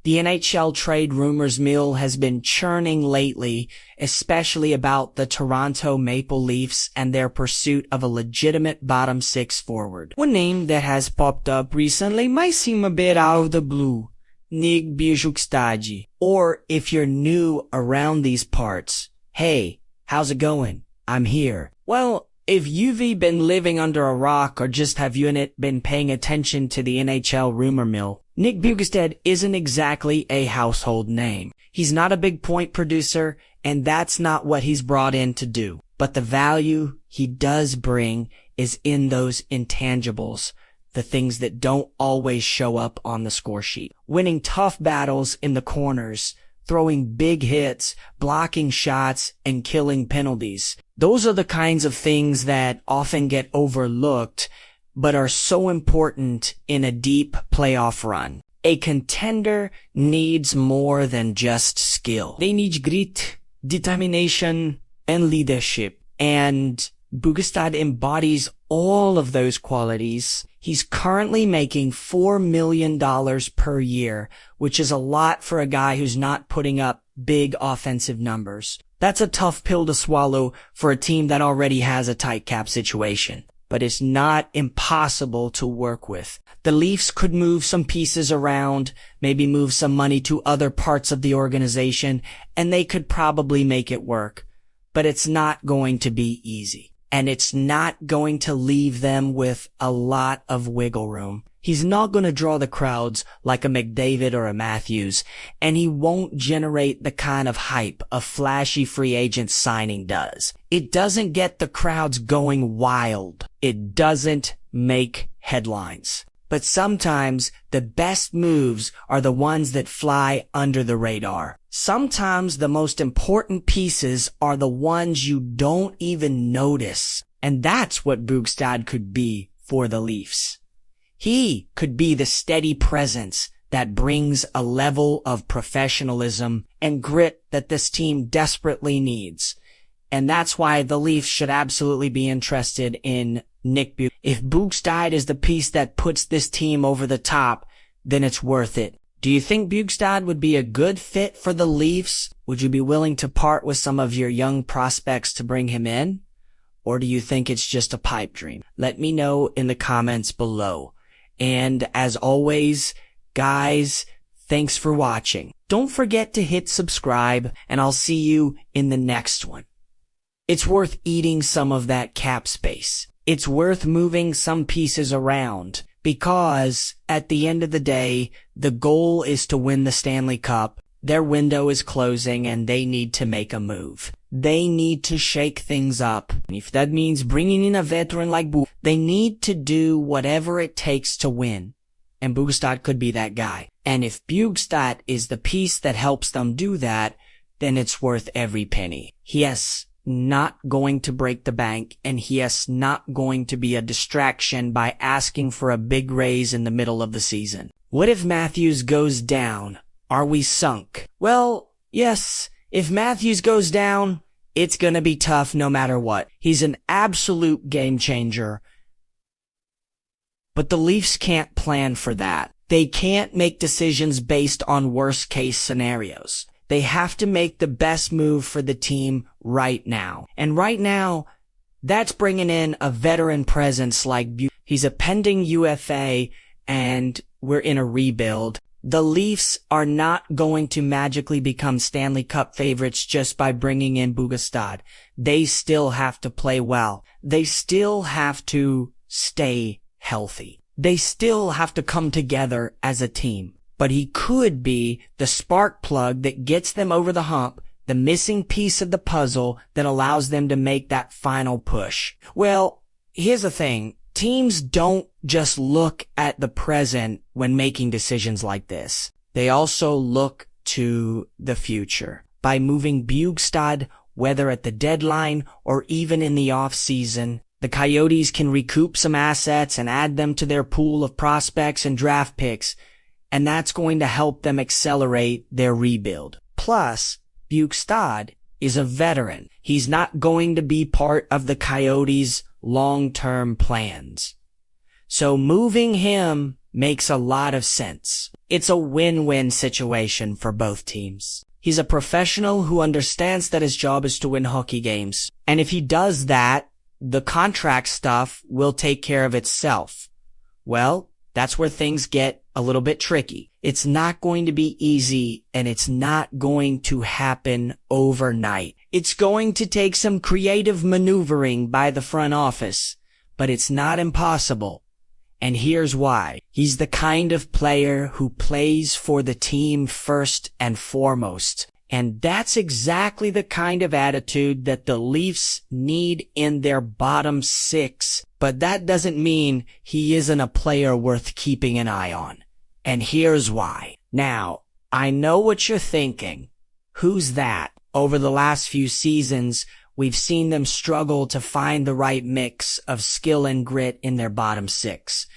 The NHL trade rumors mill has been churning lately, especially about the Toronto Maple Leafs and their pursuit of a legitimate bottom six forward. One name that has popped up recently might seem a bit out of the blue. Nick Bjugstad. Or if you're new around these parts, hey, how's it going? I'm here. Well, if you've been living under a rock or just have you been paying attention to the NHL rumor mill, Nick Bjugstad isn't exactly a household name. He's not a big point producer, and that's not what he's brought in to do. But the value he does bring is in those intangibles, the things that don't always show up on the score sheet. Winning tough battles in the corners, throwing big hits, blocking shots, and killing penalties. Those are the kinds of things that often get overlooked, but are so important in a deep playoff run. A contender needs more than just skill. They need grit, determination, and leadership. And Bjugstad embodies all of those qualities. He's currently making $4 million per year, which is a lot for a guy who's not putting up big offensive numbers. That's a tough pill to swallow for a team that already has a tight cap situation. But it's not impossible to work with. The Leafs could move some pieces around, maybe move some money to other parts of the organization, and they could probably make it work. But it's not going to be easy. And it's not going to leave them with a lot of wiggle room. He's not going to draw the crowds like a McDavid or a Matthews, and he won't generate the kind of hype a flashy free agent signing does. It doesn't get the crowds going wild. It doesn't make headlines. But sometimes the best moves are the ones that fly under the radar. Sometimes the most important pieces are the ones you don't even notice. And that's what Bjugstad could be for the Leafs. He could be the steady presence that brings a level of professionalism and grit that this team desperately needs. And that's why the Leafs should absolutely be interested in Nick Bjugstad. If Bjugstad is the piece that puts this team over the top, then it's worth it. Do you think Bjugstad would be a good fit for the Leafs? Would you be willing to part with some of your young prospects to bring him in? Or do you think it's just a pipe dream? Let me know in the comments below. And as always, guys, thanks for watching. Don't forget to hit subscribe, and I'll see you in the next one. It's worth eating some of that cap space. It's worth moving some pieces around, because at the end of the day, the goal is to win the Stanley Cup. Their window is closing and they need to make a move. They need to shake things up. And if that means bringing in a veteran like Bjugstad, they need to do whatever it takes to win. And Bjugstad could be that guy. And if Bjugstad is the piece that helps them do that, then it's worth every penny. Yes, not going to break the bank, and yes, not going to be a distraction by asking for a big raise in the middle of the season. What if Matthews goes down? Are we sunk? Well, yes, if Matthews goes down, it's gonna be tough no matter what. He's an absolute game changer. But the Leafs can't plan for that. They can't make decisions based on worst case scenarios. They have to make the best move for the team right now. And right now, that's bringing in a veteran presence like Bjugstad. He's a pending UFA, and we're in a rebuild. The Leafs are not going to magically become Stanley Cup favorites just by bringing in Bjugstad. They still have to play well. They still have to stay healthy. They still have to come together as a team. But he could be the spark plug that gets them over the hump, the missing piece of the puzzle that allows them to make that final push. Well, here's the thing. Teams don't just look at the present when making decisions like this. They also look to the future. By moving Bjugstad, whether at the deadline or even in the off-season, the Coyotes can recoup some assets and add them to their pool of prospects and draft picks, and that's going to help them accelerate their rebuild. Plus, Bjugstad is a veteran. He's not going to be part of the Coyotes' long-term plans. So moving him makes a lot of sense. It's a win-win situation for both teams. He's a professional who understands that his job is to win hockey games. And if he does that, the contract stuff will take care of itself. Well, that's where things get a little bit tricky. It's not going to be easy, and it's not going to happen overnight. It's going to take some creative maneuvering by the front office, but it's not impossible. And here's why. He's the kind of player who plays for the team first and foremost. And that's exactly the kind of attitude that the Leafs need in their bottom six. But that doesn't mean he isn't a player worth keeping an eye on. And here's why. Now, I know what you're thinking. Who's that? Over the last few seasons, we've seen them struggle to find the right mix of skill and grit in their bottom six.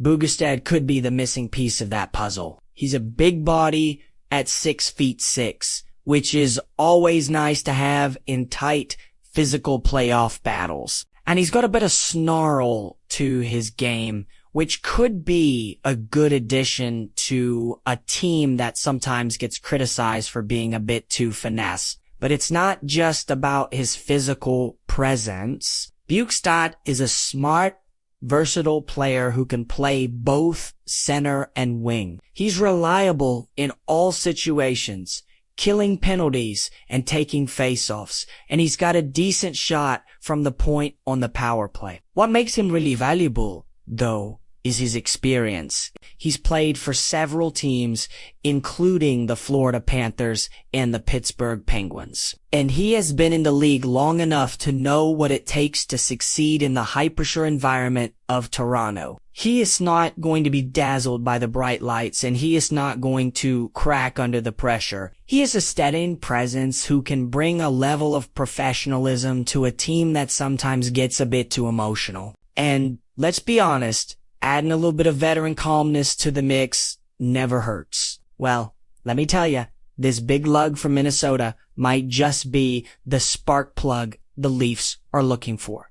Bugstad could be the missing piece of that puzzle. He's a big body at 6'6", which is always nice to have in tight physical playoff battles. And he's got a bit of snarl to his game, which could be a good addition to a team that sometimes gets criticized for being a bit too finesse. But it's not just about his physical presence. Bugstad is a smart, versatile player who can play both center and wing. He's reliable in all situations, killing penalties and taking face-offs, and he's got a decent shot from the point on the power play. What makes him really valuable, though, is his experience. He's played for several teams, including the Florida Panthers and the Pittsburgh Penguins. And he has been in the league long enough to know what it takes to succeed in the high-pressure environment of Toronto. He is not going to be dazzled by the bright lights, and he is not going to crack under the pressure. He is a steady presence who can bring a level of professionalism to a team that sometimes gets a bit too emotional. And let's be honest, adding a little bit of veteran calmness to the mix never hurts. Well, let me tell you, this big lug from Minnesota might just be the spark plug the Leafs are looking for.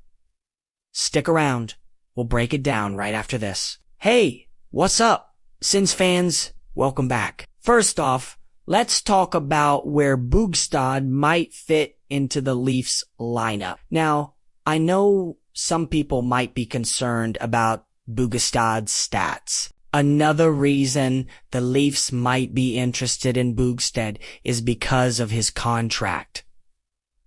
Stick around. We'll break it down right after this. Hey, what's up? Sens fans, welcome back. First off, let's talk about where Bugstad might fit into the Leafs lineup. Now, I know some people might be concerned about Bugstad's stats. Another reason the Leafs might be interested in Bugstad is because of his contract.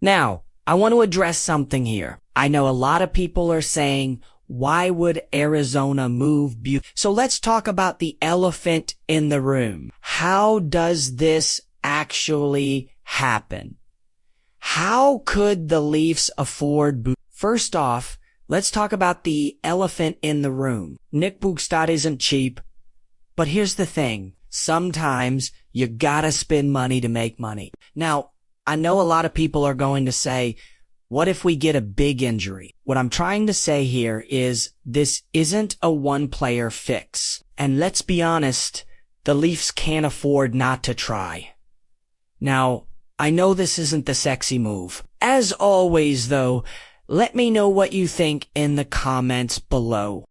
Now, I want to address something here. I know a lot of people are saying, why would Arizona move Bugstad? So let's talk about the elephant in the room. How does this actually happen? How could the Leafs afford Bugstad? First off, let's talk about the elephant in the room. Nick Bugstad isn't cheap, but here's the thing. Sometimes you gotta spend money to make money. Now, I know a lot of people are going to say, what if we get a big injury? What I'm trying to say here is this isn't a one-player fix. And let's be honest, the Leafs can't afford not to try. Now, I know this isn't the sexy move. As always, though, let me know what you think in the comments below.